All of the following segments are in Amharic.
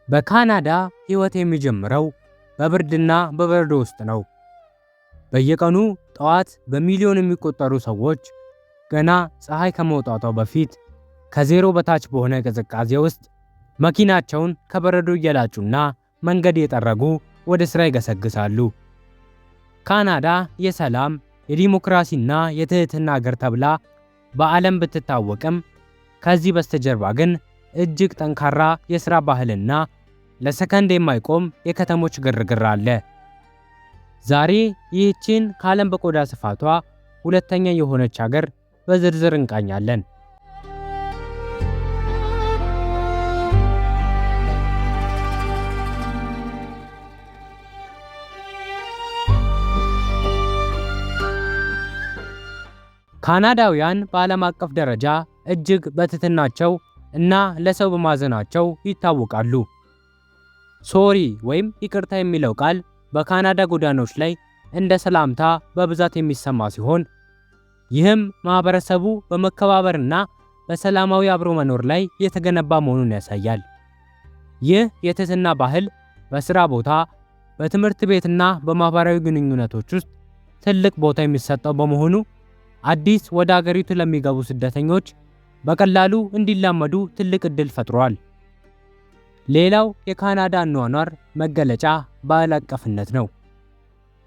በካናዳ ሕይወት የሚጀምረው በብርድና በበረዶ ውስጥ ነው። በየቀኑ ጠዋት በሚሊዮን የሚቆጠሩ ሰዎች ገና ፀሐይ ከመውጣቷ በፊት ከዜሮ በታች በሆነ ቅዝቃዜ ውስጥ መኪናቸውን ከበረዶ እየላጩና መንገድ እየጠረጉ ወደ ሥራ ይገሰግሳሉ። ካናዳ የሰላም የዲሞክራሲና የትህትና አገር ተብላ በዓለም ብትታወቅም ከዚህ በስተጀርባ ግን እጅግ ጠንካራ የሥራ ባህልና ለሰከንድ የማይቆም የከተሞች ግርግር አለ። ዛሬ ይህችን ከዓለም በቆዳ ስፋቷ ሁለተኛ የሆነች ሀገር በዝርዝር እንቃኛለን። ካናዳውያን በዓለም አቀፍ ደረጃ እጅግ በትህትናቸው እና ለሰው በማዘናቸው ይታወቃሉ። ሶሪ ወይም ይቅርታ የሚለው ቃል በካናዳ ጎዳናዎች ላይ እንደ ሰላምታ በብዛት የሚሰማ ሲሆን ይህም ማህበረሰቡ በመከባበርና በሰላማዊ አብሮ መኖር ላይ የተገነባ መሆኑን ያሳያል። ይህ የትህትና ባህል በሥራ ቦታ፣ በትምህርት ቤትና በማህበራዊ ግንኙነቶች ውስጥ ትልቅ ቦታ የሚሰጠው በመሆኑ አዲስ ወደ አገሪቱ ለሚገቡ ስደተኞች በቀላሉ እንዲላመዱ ትልቅ ዕድል ፈጥሯል። ሌላው የካናዳ አኗኗር መገለጫ ባህል አቀፍነት ነው።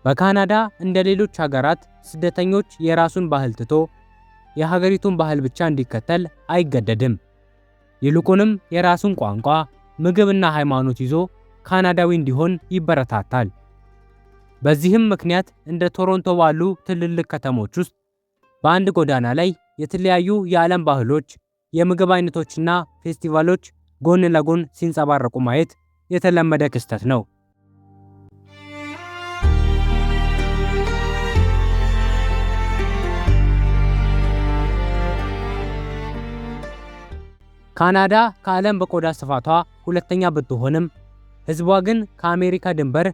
በካናዳ እንደ ሌሎች ሀገራት ስደተኞች የራሱን ባህል ትቶ የሀገሪቱን ባህል ብቻ እንዲከተል አይገደድም። ይልቁንም የራሱን ቋንቋ፣ ምግብና ሃይማኖት ይዞ ካናዳዊ እንዲሆን ይበረታታል። በዚህም ምክንያት እንደ ቶሮንቶ ባሉ ትልልቅ ከተሞች ውስጥ በአንድ ጎዳና ላይ የተለያዩ የዓለም ባህሎች፣ የምግብ አይነቶችና ፌስቲቫሎች ጎን ለጎን ሲንጸባረቁ ማየት የተለመደ ክስተት ነው። ካናዳ ከዓለም በቆዳ ስፋቷ ሁለተኛ ብትሆንም ሕዝቧ ግን ከአሜሪካ ድንበር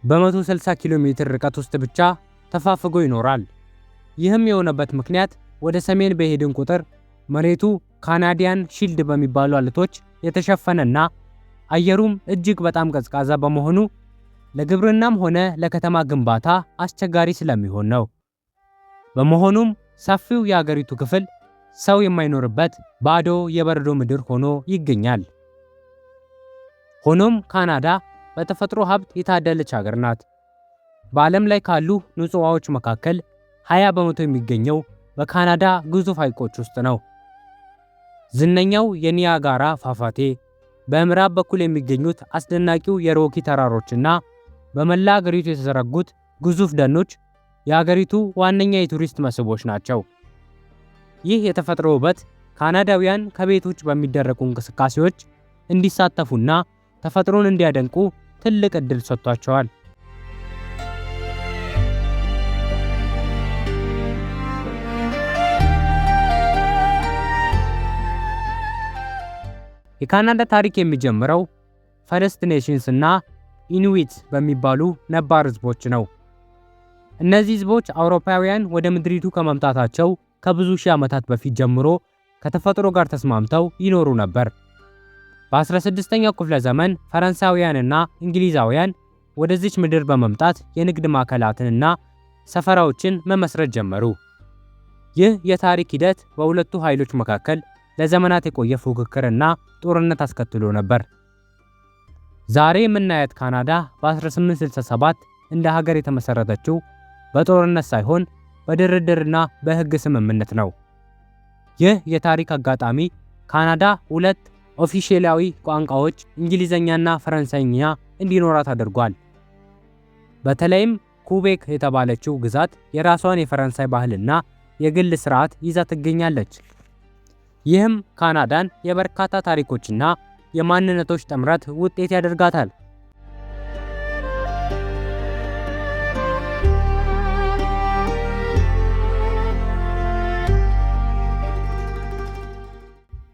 በ160 ኪሎ ሜትር ርቀት ውስጥ ብቻ ተፋፍጎ ይኖራል። ይህም የሆነበት ምክንያት ወደ ሰሜን በሄድን ቁጥር መሬቱ ካናዲያን ሺልድ በሚባሉ አለቶች የተሸፈነና አየሩም እጅግ በጣም ቀዝቃዛ በመሆኑ ለግብርናም ሆነ ለከተማ ግንባታ አስቸጋሪ ስለሚሆን ነው። በመሆኑም ሰፊው የአገሪቱ ክፍል ሰው የማይኖርበት ባዶ የበረዶ ምድር ሆኖ ይገኛል። ሆኖም ካናዳ በተፈጥሮ ሀብት የታደለች ሀገር ናት። በዓለም ላይ ካሉ ንጹህ ውሃዎች መካከል 20 በመቶ የሚገኘው በካናዳ ግዙፍ ሐይቆች ውስጥ ነው። ዝነኛው የኒያጋራ ፏፏቴ፣ በምዕራብ በኩል የሚገኙት አስደናቂው የሮኪ ተራሮችና በመላ አገሪቱ የተዘረጉት ግዙፍ ደኖች የአገሪቱ ዋነኛ የቱሪስት መስህቦች ናቸው። ይህ የተፈጥሮ ውበት ካናዳውያን ከቤት ውጭ በሚደረጉ እንቅስቃሴዎች እንዲሳተፉና ተፈጥሮን እንዲያደንቁ ትልቅ ዕድል ሰጥቷቸዋል። የካናዳ ታሪክ የሚጀምረው ፈርስት ኔሽንስ እና ኢኑዊት በሚባሉ ነባር ህዝቦች ነው። እነዚህ ህዝቦች አውሮፓውያን ወደ ምድሪቱ ከመምጣታቸው ከብዙ ሺህ ዓመታት በፊት ጀምሮ ከተፈጥሮ ጋር ተስማምተው ይኖሩ ነበር። በ16ኛው ክፍለ ዘመን ፈረንሳውያንና እንግሊዛውያን ወደዚች ምድር በመምጣት የንግድ ማዕከላትንና ሰፈራዎችን መመስረት ጀመሩ። ይህ የታሪክ ሂደት በሁለቱ ኃይሎች መካከል ለዘመናት የቆየ ፉክክርና ጦርነት አስከትሎ ነበር። ዛሬ የምናያት ካናዳ በ1867 እንደ ሀገር የተመሰረተችው በጦርነት ሳይሆን በድርድርና በሕግ ስምምነት ነው። ይህ የታሪክ አጋጣሚ ካናዳ ሁለት ኦፊሴላዊ ቋንቋዎች እንግሊዝኛና ፈረንሳይኛ እንዲኖራት አድርጓል። በተለይም ኩቤክ የተባለችው ግዛት የራሷን የፈረንሳይ ባህልና የግል ስርዓት ይዛ ትገኛለች። ይህም ካናዳን የበርካታ ታሪኮችና የማንነቶች ጥምረት ውጤት ያደርጋታል።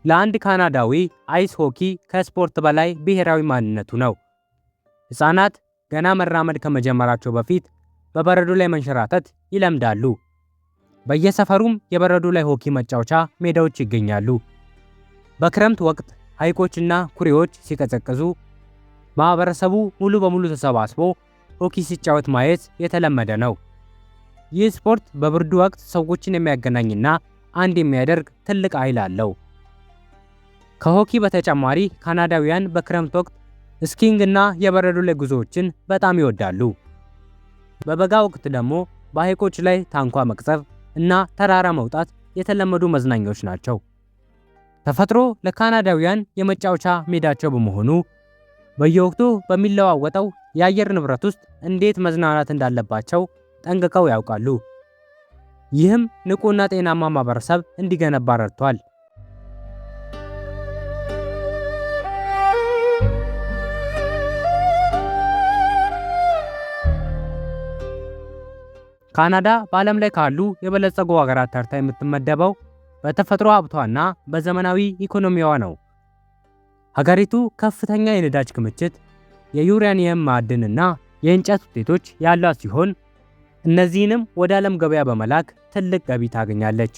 ለአንድ ካናዳዊ አይስ ሆኪ ከስፖርት በላይ ብሔራዊ ማንነቱ ነው። ሕፃናት ገና መራመድ ከመጀመራቸው በፊት በበረዶ ላይ መንሸራተት ይለምዳሉ። በየሰፈሩም የበረዶ ላይ ሆኪ መጫወቻ ሜዳዎች ይገኛሉ። በክረምት ወቅት ሐይቆችና ኩሬዎች ሲቀዘቅዙ ማህበረሰቡ ሙሉ በሙሉ ተሰባስቦ ሆኪ ሲጫወት ማየት የተለመደ ነው። ይህ ስፖርት በብርዱ ወቅት ሰዎችን የሚያገናኝና አንድ የሚያደርግ ትልቅ ኃይል አለው። ከሆኪ በተጨማሪ ካናዳውያን በክረምት ወቅት ስኪንግ እና የበረዶ ላይ ጉዞዎችን በጣም ይወዳሉ። በበጋ ወቅት ደግሞ በሐይቆች ላይ ታንኳ መቅዘፍ እና ተራራ መውጣት የተለመዱ መዝናኛዎች ናቸው። ተፈጥሮ ለካናዳውያን የመጫወቻ ሜዳቸው በመሆኑ በየወቅቱ በሚለዋወጠው የአየር ንብረት ውስጥ እንዴት መዝናናት እንዳለባቸው ጠንቅቀው ያውቃሉ። ይህም ንቁና ጤናማ ማህበረሰብ እንዲገነባ ረድቷል። ካናዳ በዓለም ላይ ካሉ የበለጸጉ ሀገራት ተርታ የምትመደበው በተፈጥሮ ሀብቷና በዘመናዊ ኢኮኖሚዋ ነው። ሀገሪቱ ከፍተኛ የነዳጅ ክምችት፣ የዩራኒየም ማዕድንና የእንጨት ውጤቶች ያሏት ሲሆን እነዚህንም ወደ ዓለም ገበያ በመላክ ትልቅ ገቢ ታገኛለች።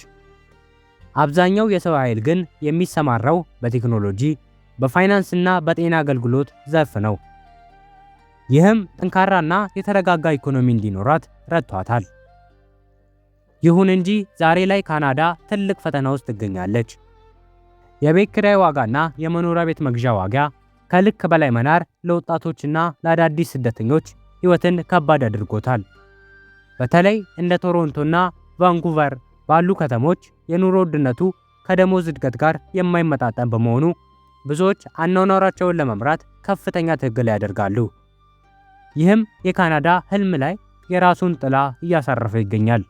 አብዛኛው የሰው ኃይል ግን የሚሰማራው በቴክኖሎጂ፣ በፋይናንስና በጤና አገልግሎት ዘርፍ ነው። ይህም ጠንካራና የተረጋጋ ኢኮኖሚ እንዲኖራት ረድቷታል። ይሁን እንጂ ዛሬ ላይ ካናዳ ትልቅ ፈተና ውስጥ ትገኛለች። የቤት ኪራይ ዋጋና የመኖሪያ ቤት መግዣ ዋጋ ከልክ በላይ መናር ለወጣቶችና ለአዳዲስ ስደተኞች ሕይወትን ከባድ አድርጎታል። በተለይ እንደ ቶሮንቶና ቫንኩቨር ባሉ ከተሞች የኑሮ ውድነቱ ከደሞዝ እድገት ጋር የማይመጣጠን በመሆኑ ብዙዎች አኗኗራቸውን ለመምራት ከፍተኛ ትግል ያደርጋሉ። ይህም የካናዳ ህልም ላይ የራሱን ጥላ እያሳረፈ ይገኛል።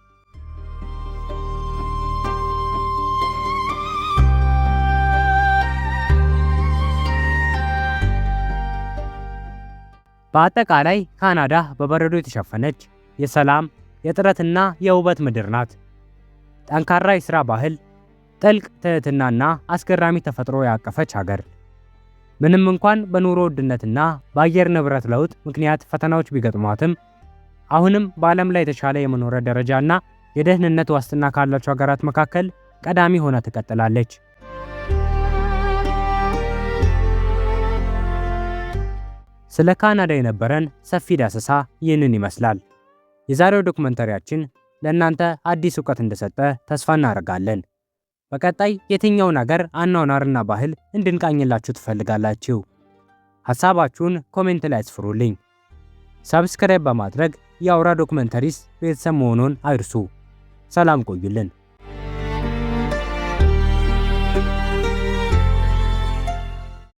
በአጠቃላይ ካናዳ በበረዶ የተሸፈነች የሰላም፣ የጥረትና የውበት ምድር ናት። ጠንካራ የሥራ ባህል፣ ጥልቅ ትህትናና አስገራሚ ተፈጥሮ ያቀፈች ሀገር። ምንም እንኳን በኑሮ ውድነትና በአየር ንብረት ለውጥ ምክንያት ፈተናዎች ቢገጥሟትም አሁንም በዓለም ላይ የተሻለ የመኖሪያ ደረጃና የደህንነት ዋስትና ካላቸው ሀገራት መካከል ቀዳሚ ሆና ትቀጥላለች። ስለ ካናዳ የነበረን ሰፊ ዳሰሳ ይህንን ይመስላል። የዛሬው ዶክመንተሪያችን ለእናንተ አዲስ እውቀት እንደሰጠ ተስፋ እናደርጋለን። በቀጣይ የትኛውን ሀገር አኗኗርና ባህል እንድንቃኝላችሁ ትፈልጋላችሁ? ሐሳባችሁን ኮሜንት ላይ አስፍሩልኝ። ሰብስክራይብ በማድረግ የአውራ ዶክመንተሪስ ቤተሰብ መሆኑን አይርሱ። ሰላም ቆዩልን።